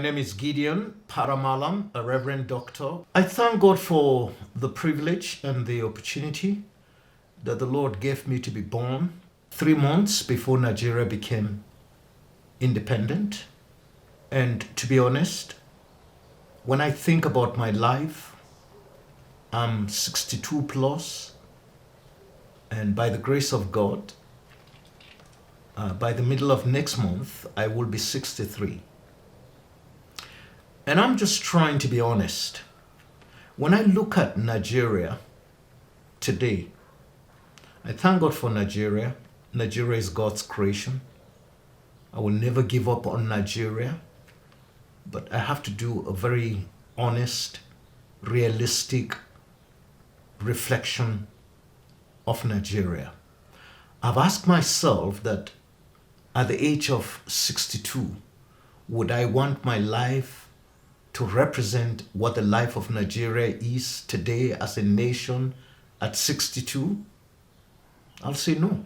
My name is Gideon, Para-Mallam, a Reverend Doctor. I thank God for the privilege and the opportunity that the Lord gave me to be born 3 months before Nigeria became independent. And to be honest, when I think about my life, I'm 62 plus, and by the grace of God, by the middle of next month, I will be 63. And I'm just trying to be honest. When I look at Nigeria today, I thank God for Nigeria. Nigeria is God's creation. I will never give up on Nigeria, but I have to do a very honest, realistic reflection of Nigeria. I've asked myself that at the age of 62, would I want my life to represent what the life of Nigeria is today as a nation at 62? I'll say no.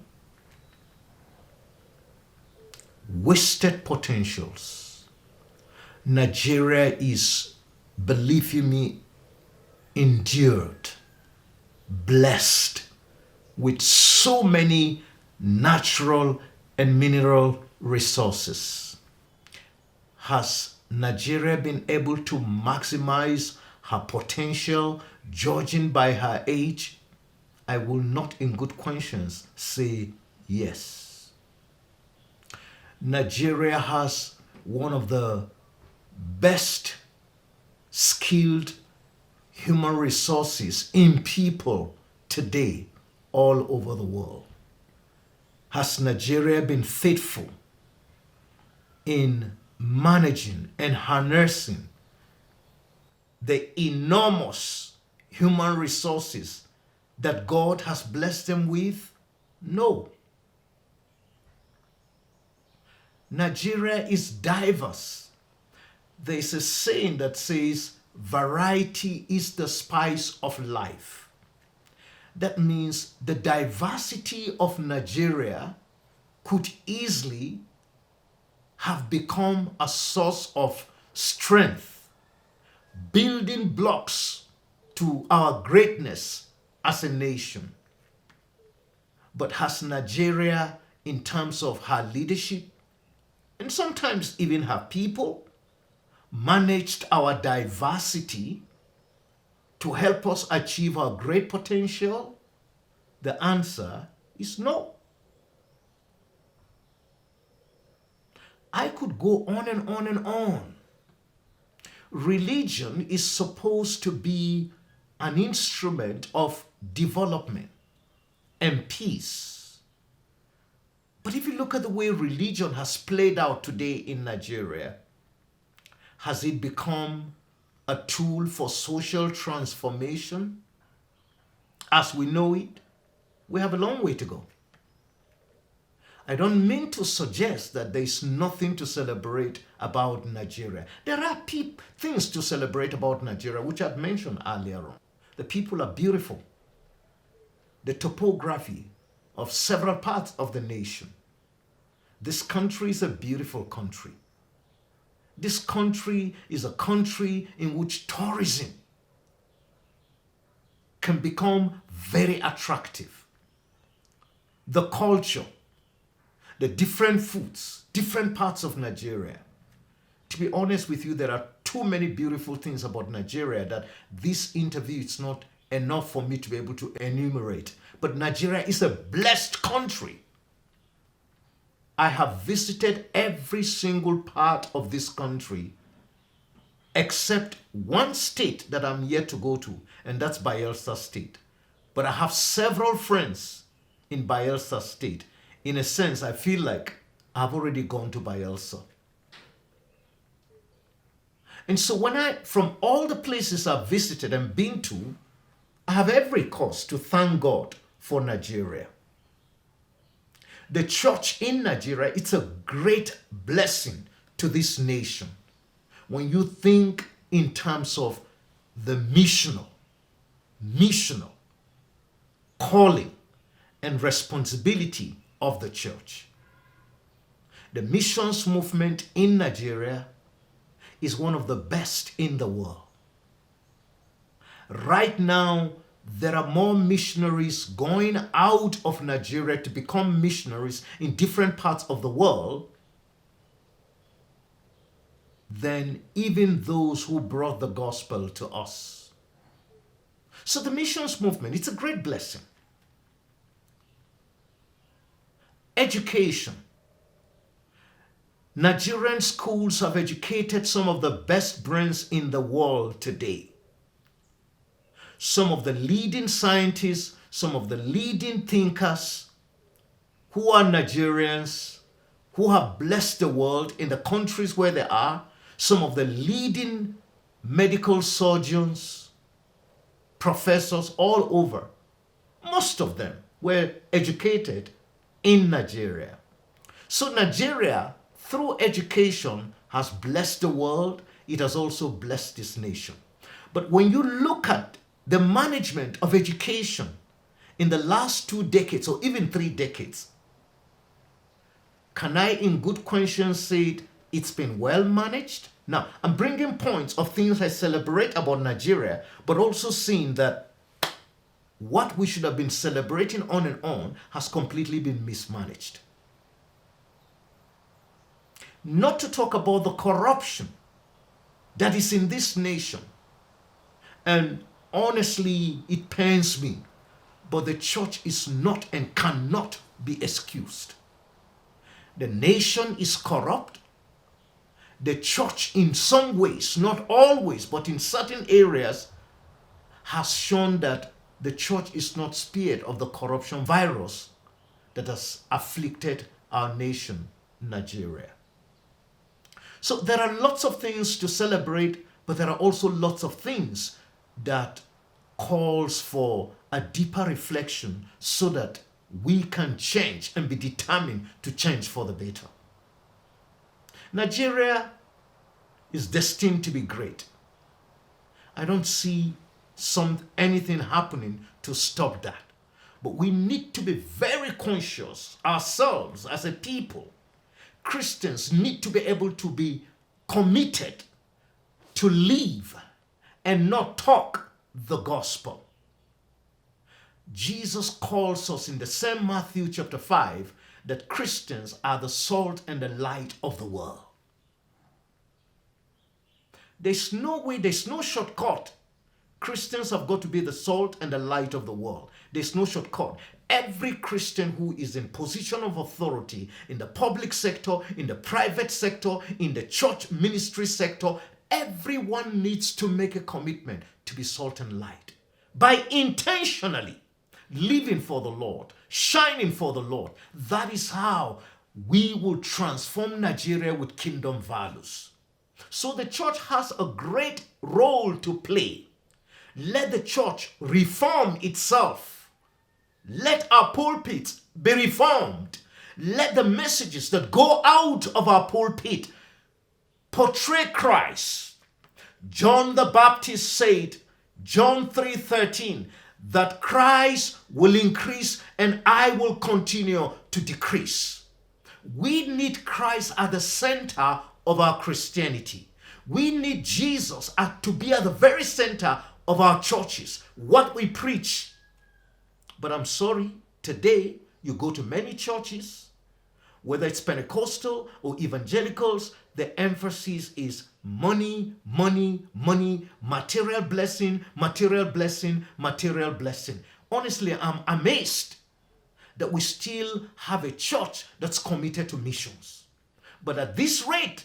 Wasted potentials. Nigeria is, believe you me, endured, blessed with so many natural and mineral resources. Has Nigeria been able to maximize her potential, judging by her age? I will not in good conscience say yes. Nigeria has one of the best skilled human resources in people today all over the world. Has Nigeria been faithful in managing and harnessing the enormous human resources that God has blessed them with? No. Nigeria is diverse. There is a saying that says, variety is the spice of life. That means the diversity of Nigeria could easily have become a source of strength, building blocks to our greatness as a nation. But has Nigeria, in terms of her leadership, and sometimes even her people, managed our diversity to help us achieve our great potential? The answer is no. I could go on and on and on. Religion is supposed to be an instrument of development and peace. But if you look at the way religion has played out today in Nigeria, has it become a tool for social transformation as we know it? We have a long way to go. I don't mean to suggest that there is nothing to celebrate about Nigeria. There are things to celebrate about Nigeria, which I've mentioned earlier on. The people are beautiful. The topography of several parts of the nation. This country is a beautiful country. This country is a country in which tourism can become very attractive. The culture, the different foods, different parts of Nigeria. To be honest with you, there are too many beautiful things about Nigeria that this interview is not enough for me to be able to enumerate. But Nigeria is a blessed country. I have visited every single part of this country except one state that I'm yet to go to, and that's Bayelsa State. But I have several friends in Bayelsa State. In a sense, I feel like I've already gone to Bayelsa. And so from all the places I've visited and been to, I have every cause to thank God for Nigeria. The church in Nigeria, it's a great blessing to this nation. When you think in terms of the missional calling and responsibility of the church. The missions movement in Nigeria is one of the best in the world. Right now, there are more missionaries going out of Nigeria to become missionaries in different parts of the world than even those who brought the gospel to us. So the missions movement, it's a great blessing. Education. Nigerian schools have educated some of the best brains in the world today. Some of the leading scientists, some of the leading thinkers who are Nigerians, who have blessed the world in the countries where they are, some of the leading medical surgeons, professors all over, most of them were educated in Nigeria. So Nigeria, through education, has blessed the world. It has also blessed this nation. But when you look at the management of education in the last 2 decades or even 3 decades, can I in good conscience say it's been well managed? Now, I'm bringing points of things I celebrate about Nigeria, but also seeing that what we should have been celebrating on and on has completely been mismanaged. Not to talk about the corruption that is in this nation. And honestly, it pains me, but the church is not and cannot be excused. The nation is corrupt. The church in some ways, not always, but in certain areas, has shown that the church is not spared of the corruption virus that has afflicted our nation, Nigeria. So there are lots of things to celebrate, but there are also lots of things that calls for a deeper reflection so that we can change and be determined to change for the better. Nigeria is destined to be great. I don't see anything happening to stop that. But we need to be very conscious ourselves as a people. Christians need to be able to be committed to live and not talk the gospel. Jesus calls us in the same Matthew chapter 5 that Christians are the salt and the light of the world. There's no way, there's no shortcut. Christians have got to be the salt and the light of the world. There's no shortcut. Every Christian who is in position of authority in the public sector, in the private sector, in the church ministry sector, everyone needs to make a commitment to be salt and light by intentionally living for the Lord, shining for the Lord. That is how we will transform Nigeria with kingdom values. So the church has a great role to play. Let the church reform itself. Let our pulpits be reformed. Let the messages that go out of our pulpit portray Christ. John the Baptist said, John 3:13, that Christ will increase and I will continue to decrease. We need Christ at the center of our Christianity. We need Jesus to be at the very center of our churches, what we preach. But I'm sorry, today you go to many churches, whether it's Pentecostal or evangelicals, the emphasis is money, money, money, material blessing, material blessing, material blessing. Honestly, I'm amazed that we still have a church that's committed to missions. But at this rate,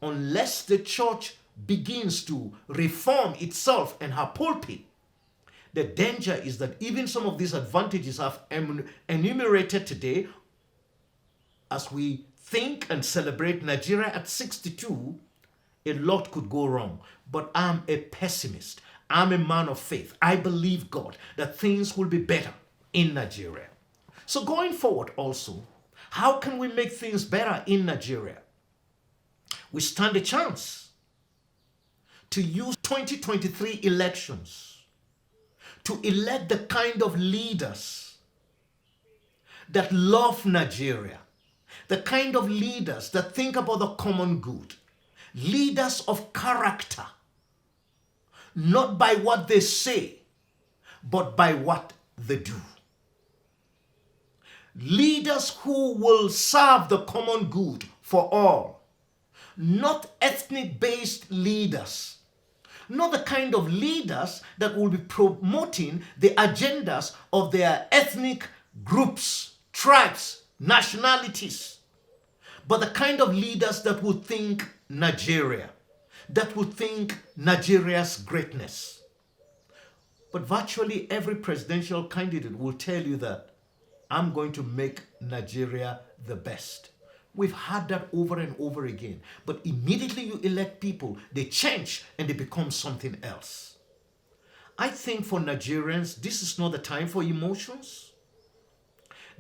unless the church begins to reform itself and her pulpit, the danger is that even some of these advantages I've enumerated today, as we think and celebrate Nigeria at 62, a lot could go wrong. But I'm a pessimist. I'm a man of faith. I believe God that things will be better in Nigeria. So going forward also, how can we make things better in Nigeria? We stand a chance to use 2023 elections to elect the kind of leaders that love Nigeria, the kind of leaders that think about the common good, Leaders of character, not by what they say, but by what they do. Leaders who will serve the common good for all, not ethnic-based leaders, not the kind of leaders that will be promoting the agendas of their ethnic groups, tribes, nationalities, but the kind of leaders that would think Nigeria, that would think Nigeria's greatness. But virtually every presidential candidate will tell you that I'm going to make Nigeria the best. We've had that over and over again. But immediately you elect people, they change and they become something else. I think for Nigerians, this is not the time for emotions.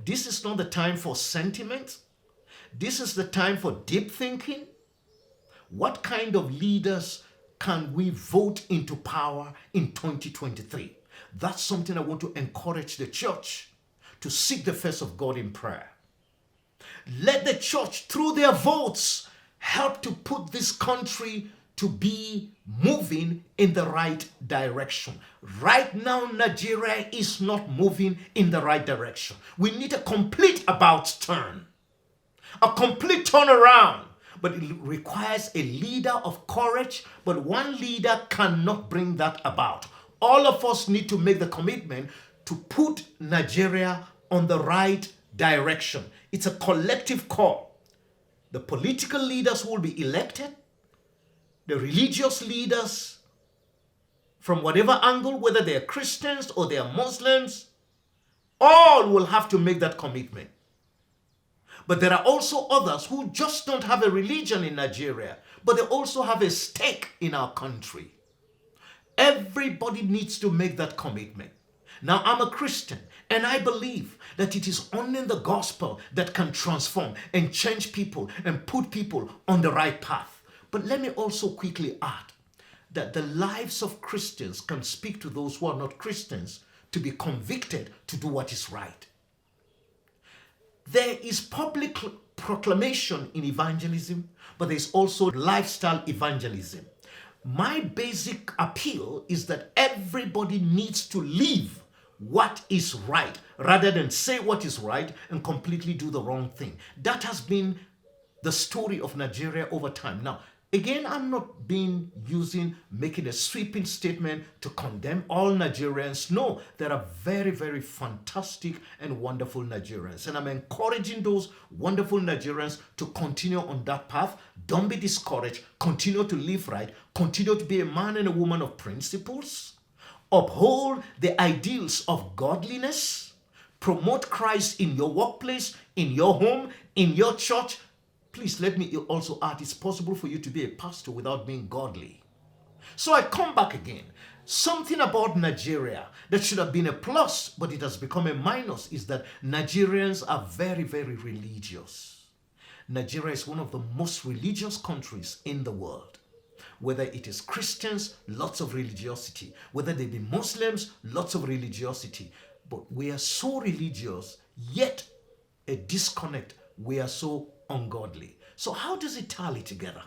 This is not the time for sentiment. This is the time for deep thinking. What kind of leaders can we vote into power in 2023? That's something I want to encourage the church to seek the face of God in prayer. Let the church, through their votes, help to put this country to be moving in the right direction. Right now, Nigeria is not moving in the right direction. We need a complete about turn, a complete turnaround. But it requires a leader of courage, but one leader cannot bring that about. All of us need to make the commitment to put Nigeria on the right direction. It's a collective call. The political leaders will be elected, the religious leaders, from whatever angle, whether they are Christians or they are Muslims, all will have to make that commitment. But there are also others who just don't have a religion in Nigeria, but they also have a stake in our country. Everybody needs to make that commitment. Now, I'm a Christian, and I believe that it is only the gospel that can transform and change people and put people on the right path. But let me also quickly add that the lives of Christians can speak to those who are not Christians to be convicted to do what is right. There is public proclamation in evangelism, but there's also lifestyle evangelism. My basic appeal is that everybody needs to live what is right rather than say what is right and completely do the wrong thing. That has been the story of Nigeria over time. Now, again, I'm not making a sweeping statement to condemn all Nigerians. No, there are very, very fantastic and wonderful Nigerians. And I'm encouraging those wonderful Nigerians to continue on that path. Don't be discouraged. Continue to live right. Continue to be a man and a woman of principles. Uphold the ideals of godliness. Promote Christ in your workplace, in your home, in your church. Please let me also add, it's possible for you to be a pastor without being godly. So I come back again. Something about Nigeria that should have been a plus, but it has become a minus, is that Nigerians are very, very religious. Nigeria is one of the most religious countries in the world. Whether it is Christians, lots of religiosity. Whether they be Muslims, lots of religiosity. But we are so religious, yet a disconnect. We are so ungodly. So how does it tally together?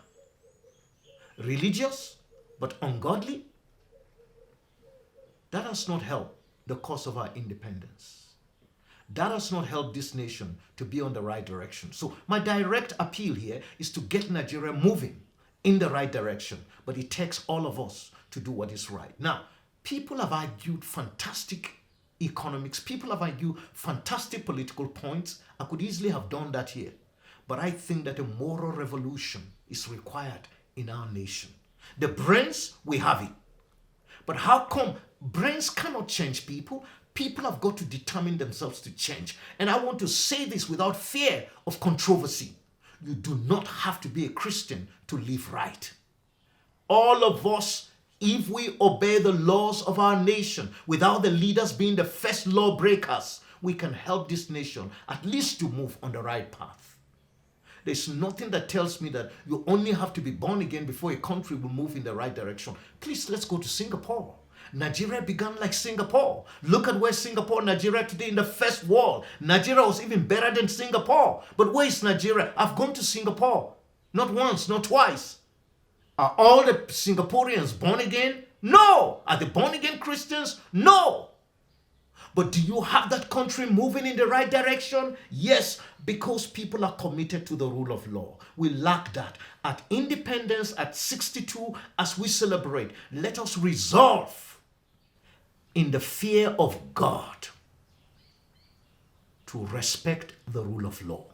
Religious, but ungodly? That has not helped the cause of our independence. That has not helped this nation to be on the right direction. So my direct appeal here is to get Nigeria moving in the right direction. But it takes all of us to do what is right. Now, people have argued fantastic economics. People have argued fantastic political points. I could easily have done that here. But I think that a moral revolution is required in our nation. The brains, we have it. But how come brains cannot change people? People have got to determine themselves to change. And I want to say this without fear of controversy. You do not have to be a Christian to live right. All of us, if we obey the laws of our nation, without the leaders being the first lawbreakers, we can help this nation at least to move on the right path. There's nothing that tells me that you only have to be born again before a country will move in the right direction. Please, let's go to Singapore. Nigeria began like Singapore. Look at where Singapore, Nigeria today in the first world. Nigeria was even better than Singapore. But where is Nigeria? I've gone to Singapore. Not once, not twice. Are all the Singaporeans born again? No. Are they born again Christians? No. But do you have that country moving in the right direction? Yes, because people are committed to the rule of law. We lack that. At independence, at 62, as we celebrate, let us resolve in the fear of God to respect the rule of law.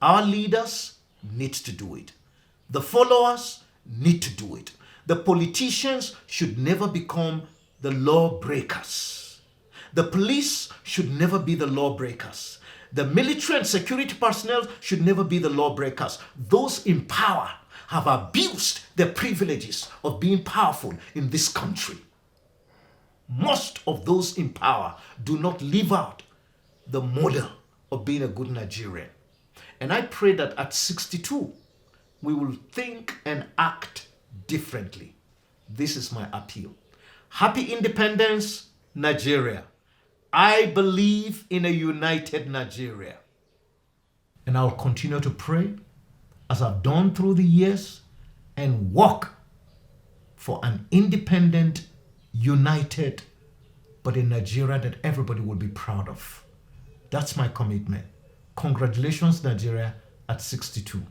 Our leaders need to do it. The followers need to do it. The politicians should never become the lawbreakers. The police should never be the lawbreakers. The military and security personnel should never be the lawbreakers. Those in power have abused the privileges of being powerful in this country. Most of those in power do not live out the model of being a good Nigerian. And I pray that at 62, we will think and act differently. This is my appeal. Happy independence, Nigeria. I believe in a united Nigeria. And I'll continue to pray as I've done through the years and work for an independent, united, but a Nigeria that everybody will be proud of. That's my commitment. Congratulations, Nigeria, at 62.